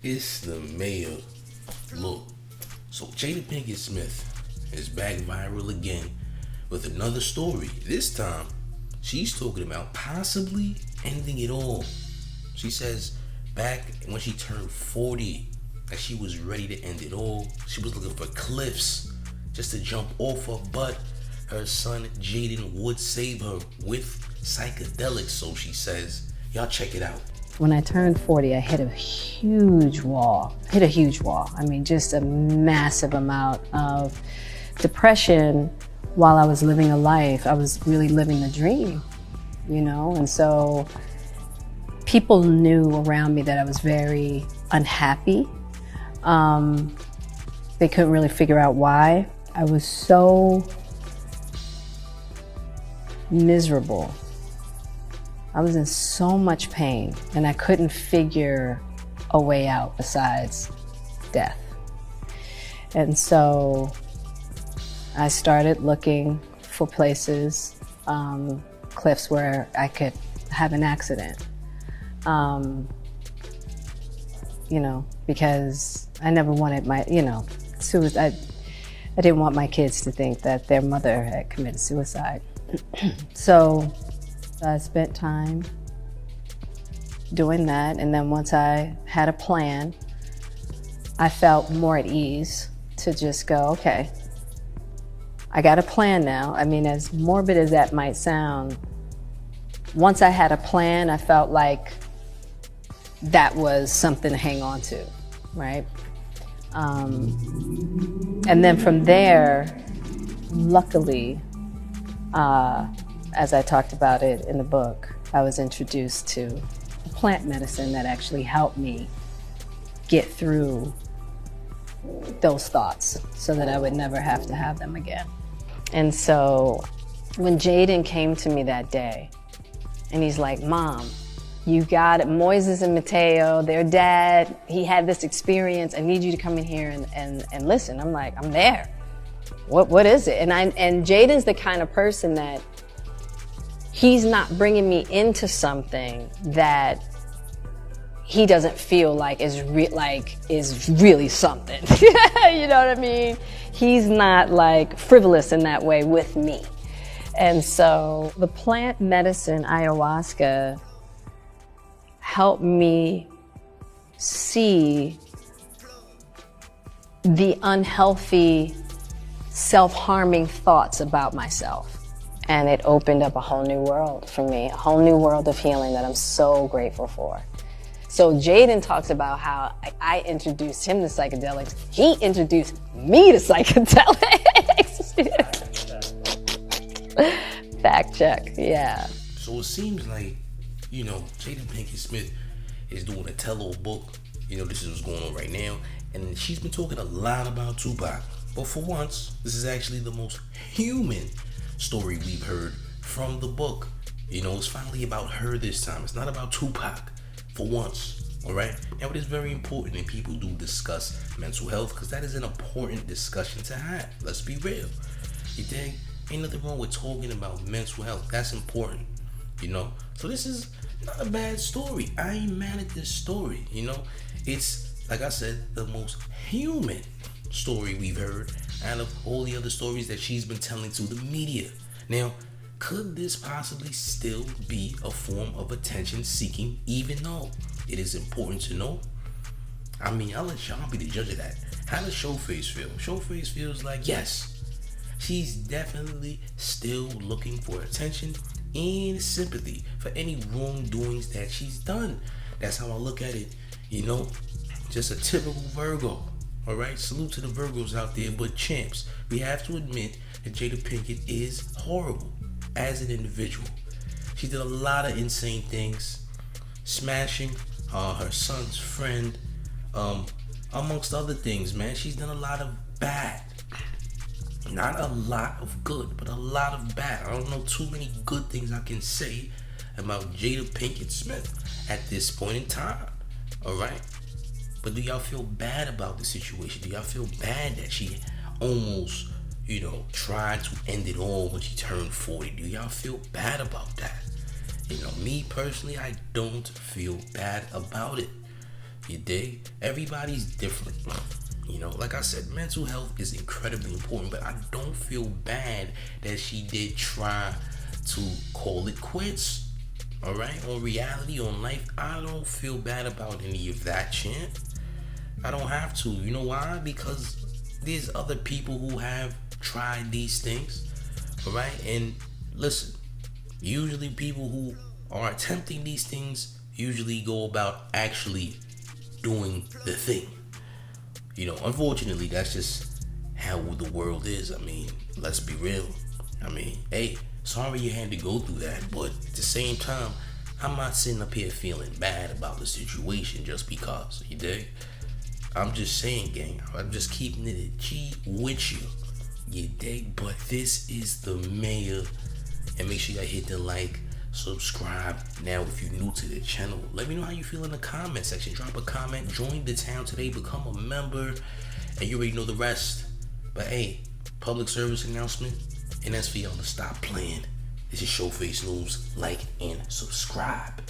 It's the mayor. Look, so Jada Pinkett Smith is back viral again with another story. This time, she's talking about possibly ending it all. She says back when she turned 40, that she was ready to end it all. She was looking for cliffs just to jump off of, but her son Jaden would save her with psychedelics, so she says. Y'all check it out. When I turned 40, I hit a huge wall. I mean, just a massive amount of depression while I was living a life. I was really living the dream, you know? And so people knew around me that I was very unhappy. They couldn't really figure out why. I was so miserable. I was in so much pain and I couldn't figure a way out besides death. And so I started looking for places, cliffs where I could have an accident. Because I never wanted suicide. I didn't want my kids to think that their mother had committed suicide. So I spent time doing that, and then once I had a plan, I felt more at ease to just go, okay, I got a plan now. I mean, as morbid as that might sound, once I had a plan, I felt like that was something to hang on to, right? And then from there, luckily, as I talked about it in the book, I was introduced to a plant medicine that actually helped me get through those thoughts so that I would never have to have them again. And so when Jaden came to me that day, and he's like, Mom, you got it. Moises and Mateo, their dad, he had this experience. I need you to come in here and listen. I'm like, I'm there. What is it? And Jaden's the kind of person that he's not bringing me into something that he doesn't feel like is really something. You know what I mean? He's not like frivolous in that way with me. And so the plant medicine ayahuasca helped me see the unhealthy, self-harming thoughts about myself. And it opened up a whole new world for me, a whole new world of healing that I'm so grateful for. So Jaden talks about how I introduced him to psychedelics. He introduced me to psychedelics. Fact check, yeah. So it seems like, Jada Pinkett Smith is doing a tell-all book. This is what's going on right now. And she's been talking a lot about Tupac. But for once, this is actually the most human story we've heard from the book. It's finally about her this time. It's not about Tupac for once, all right? And it is very important that people do discuss mental health, because that is an important discussion to have. Let's be real. You dig? Ain't nothing wrong with talking about mental health. That's important, So this is not a bad story. I ain't mad at this story, It's, like I said, the most human story we've heard out of all the other stories that she's been telling to the media. Now, could this possibly still be a form of attention seeking, even though it is important to know? I mean, I'll let y'all be the judge of that. How does Showface feel? Showface feels like, yes, she's definitely still looking for attention and sympathy for any wrongdoings that she's done. That's how I look at it, just a typical Virgo. All right, salute to the Virgos out there, but champs, we have to admit that Jada Pinkett is horrible as an individual. She did a lot of insane things, smashing her son's friend, amongst other things, man. She's done a lot of bad. Not a lot of good, but a lot of bad. I don't know too many good things I can say about Jada Pinkett Smith at this point in time. All right? But do y'all feel bad about the situation? Do y'all feel bad that she almost, tried to end it all when she turned 40? Do y'all feel bad about that? Me personally, I don't feel bad about it. You dig? Everybody's different. You know, like I said, mental health is incredibly important, but I don't feel bad that she did try to call it quits. Alright? On reality, on life, I don't feel bad about any of that, champ. I don't have to. You know why? Because there's other people who have tried these things. Alright? And listen, usually people who are attempting these things usually go about actually doing the thing. You know, unfortunately, that's just how the world is. I mean, let's be real. I mean, hey, sorry you had to go through that, but at the same time, I'm not sitting up here feeling bad about the situation just because, you dig? I'm just saying, gang, I'm just keeping it a G with you, you dig? But this is the mayor, and make sure you hit the like, subscribe. Now, if you're new to the channel, let me know how you feel in the comment section. Drop a comment, join the town today, become a member, and you already know the rest. But hey, public service announcement, and that's for y'all to stop playing. This is Showface News. Like and subscribe.